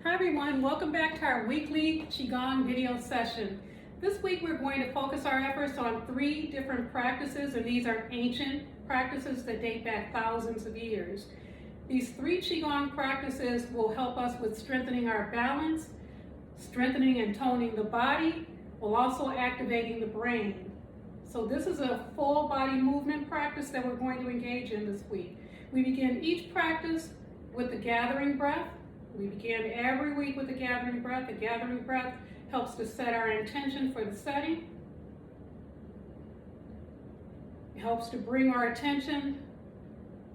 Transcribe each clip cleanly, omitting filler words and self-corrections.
Hi everyone, welcome back to our weekly Qigong video session. This week we're going to focus our efforts on 3 different practices, and these are ancient practices that date back thousands of years. These 3 Qigong practices will help us with strengthening our balance, strengthening and toning the body, while also activating the brain. So this is a full body movement practice that we're going to engage in this week. We begin each practice with the gathering breath. We begin every week with the gathering breath. The gathering breath helps to set our intention for the setting. It helps to bring our attention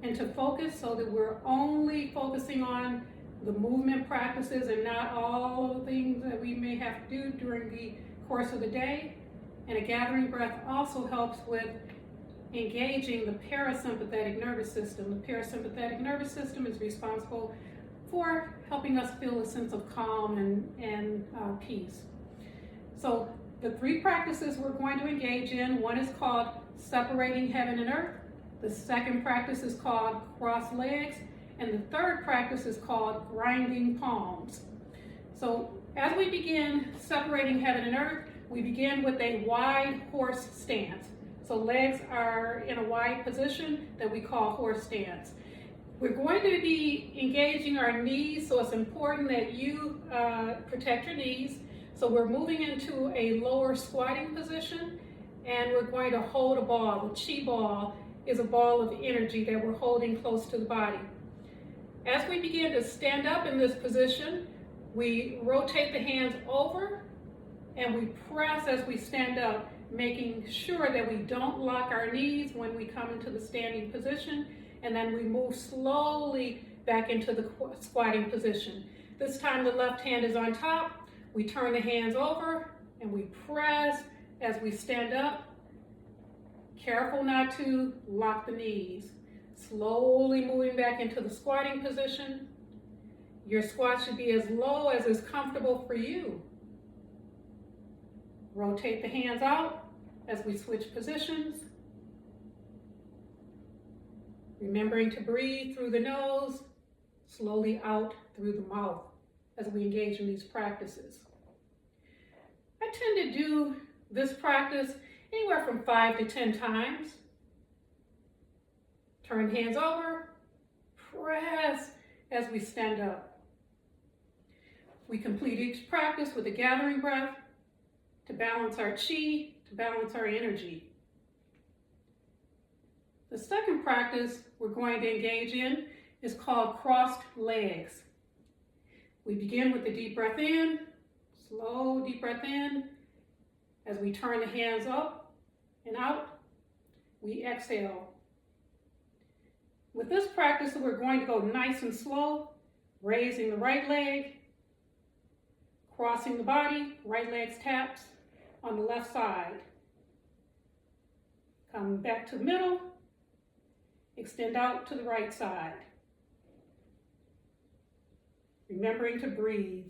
into focus so that we're only focusing on the movement practices and not all of the things that we may have to do during the course of the day. And a gathering breath also helps with engaging the parasympathetic nervous system. The parasympathetic nervous system is responsible for helping us feel a sense of calm and peace. So the 3 practices we're going to engage in, one is called separating heaven and earth. The second practice is called cross legs. And the third practice is called grinding palms. So as we begin separating heaven and earth, we begin with a wide horse stance. So legs are in a wide position that we call horse stance. We're going to be engaging our knees, so it's important that you protect your knees. So we're moving into a lower squatting position, and we're going to hold a ball. The Qi ball is a ball of energy that we're holding close to the body. As we begin to stand up in this position, we rotate the hands over, and we press as we stand up, making sure that we don't lock our knees when we come into the standing position. And then we move slowly back into the squatting position. This time the left hand is on top. We turn the hands over and we press as we stand up. Careful not to lock the knees. Slowly moving back into the squatting position. Your squat should be as low as is comfortable for you. Rotate the hands out as we switch positions. Remembering to breathe through the nose, slowly out through the mouth as we engage in these practices. I tend to do this practice anywhere from 5 to 10 times. Turn hands over, press as we stand up. We complete each practice with a gathering breath to balance our qi, to balance our energy. The second practice we're going to engage in is called crossed legs. We begin with the deep breath in, slow deep breath in. As we turn the hands up and out, we exhale. With this practice, we're going to go nice and slow, raising the right leg, crossing the body, right leg taps on the left side. Come back to the middle. Extend out to the right side. Remembering to breathe.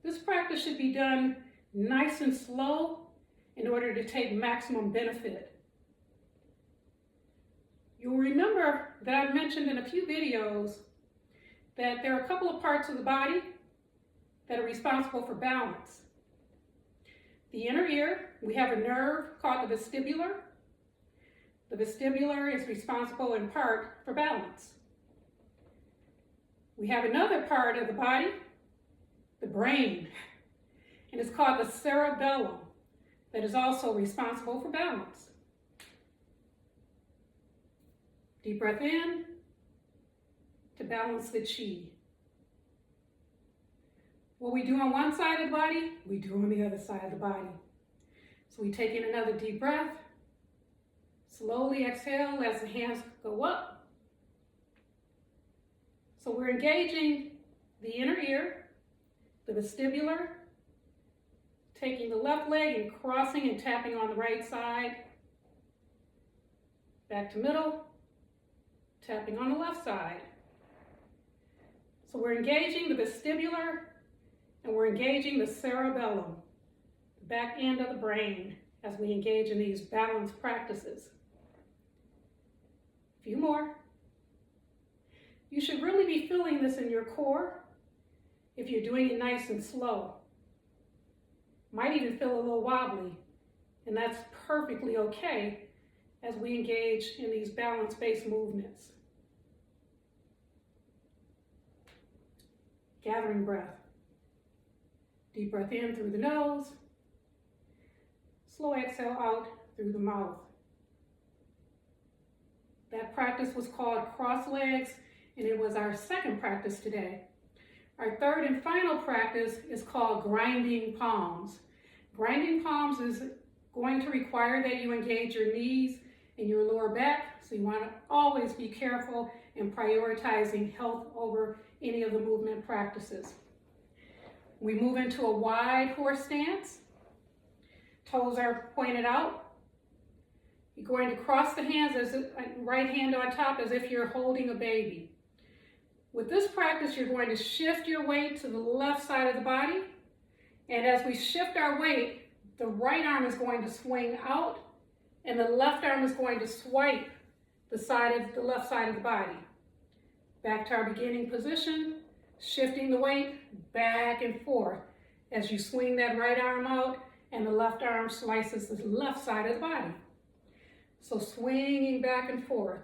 This practice should be done nice and slow in order to take maximum benefit. You'll remember that I've mentioned in a few videos that there are a couple of parts of the body that are responsible for balance. The inner ear, we have a nerve called the vestibular. The vestibular is responsible in part for balance. We have another part of the body, the brain, and it's called the cerebellum, that is also responsible for balance. Deep breath in to balance the qi. What we do on one side of the body, we do on the other side of the body. So we take in another deep breath. Slowly exhale as the hands go up. So we're engaging the inner ear, the vestibular, taking the left leg and crossing and tapping on the right side. Back to middle, tapping on the left side. So we're engaging the vestibular and we're engaging the cerebellum, the back end of the brain, as we engage in these balance practices. A few more. You should really be feeling this in your your core if you're doing it nice and slow. Might even feel a little wobbly, and that's perfectly okay as we engage in these balance-based movements. Gathering breath. Deep breath in through the nose. Slow exhale out through the mouth. That practice was called cross legs, and it was our second practice today. Our third and final practice is called grinding palms. Grinding palms is going to require that you engage your knees and your lower back, so you want to always be careful in prioritizing health over any of the movement practices. We move into a wide horse stance. Toes are pointed out. You're going to cross the hands, right hand on top, as if you're holding a baby. With this practice, you're going to shift your weight to the left side of the body. And as we shift our weight, the right arm is going to swing out and the left arm is going to swipe the left side of the body. Back to our beginning position, shifting the weight back and forth as you swing that right arm out and the left arm slices the left side of the body. So swinging back and forth.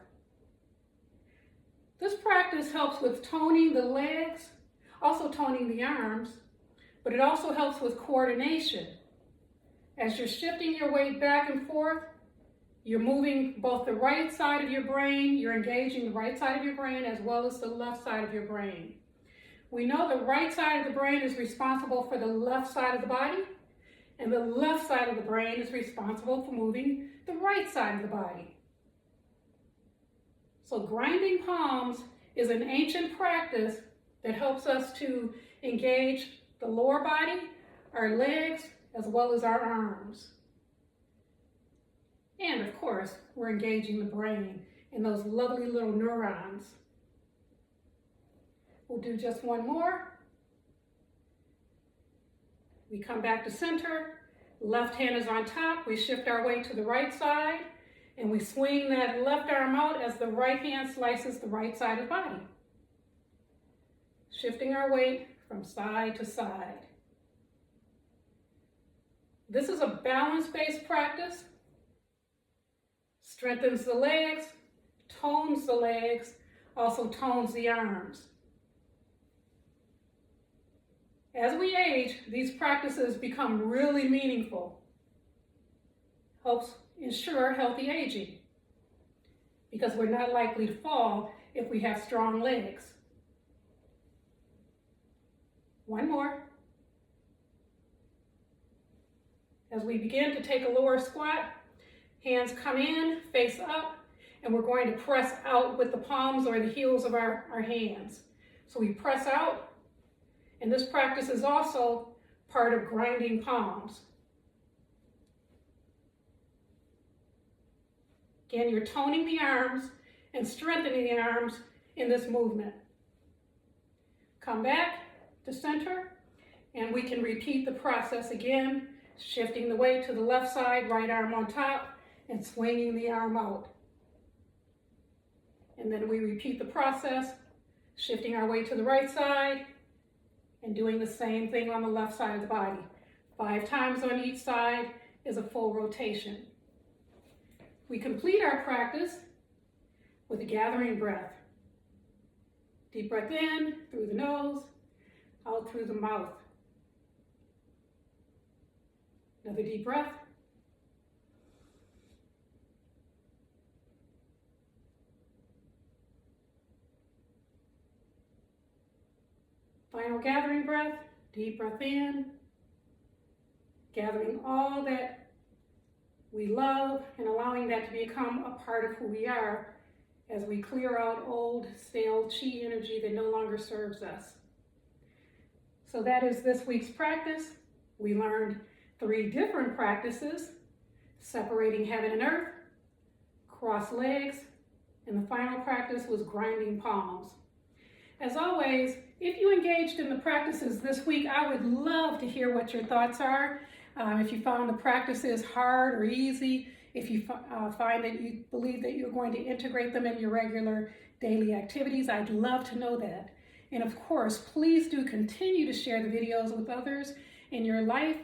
This practice helps with toning the legs, also toning the arms, but it also helps with coordination. As you're shifting your weight back and forth, you're moving both the right side of your brain, you're engaging the right side of your brain as well as the left side of your brain. We know the right side of the brain is responsible for the left side of the body, and the left side of the brain is responsible for moving the right side of the body. So grinding palms is an ancient practice that helps us to engage the lower body, our legs, as well as our arms. And of course, we're engaging the brain and those lovely little neurons. We'll do just one more. We come back to center. Left hand is on top. We shift our weight to the right side and we swing that left arm out as the right hand slices the right side of the body. Shifting our weight from side to side. This is a balance-based practice. Strengthens the legs, tones the legs, also tones the arms. As we age, these practices become really meaningful. Helps ensure healthy aging because we're not likely to fall if we have strong legs. One more. As we begin to take a lower squat, hands come in, face up, and we're going to press out with the palms or the heels of our hands. So we press out, and this practice is also part of grinding palms. Again, you're toning the arms and strengthening the arms in this movement. Come back to center, and we can repeat the process again, shifting the weight to the left side, right arm on top, and swinging the arm out. And then we repeat the process, shifting our weight to the right side, and doing the same thing on the left side of the body. 5 times on each side is a full rotation. We complete our practice with a gathering breath. Deep breath in through the nose, out through the mouth. Another deep breath. Final gathering breath, deep breath in, gathering all that we love and allowing that to become a part of who we are as we clear out old, stale chi energy that no longer serves us. So that is this week's practice. We learned 3 different practices, separating heaven and earth, cross legs, and the final practice was grinding palms. As always, if you engaged in the practices this week, I would love to hear what your thoughts are. If you found the practices hard or easy, if you find that you believe that you're going to integrate them in your regular daily activities, I'd love to know that. And of course, please do continue to share the videos with others in your life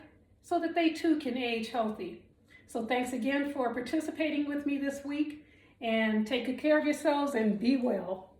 so that they too can age healthy. So thanks again for participating with me this week, and take good care of yourselves and be well.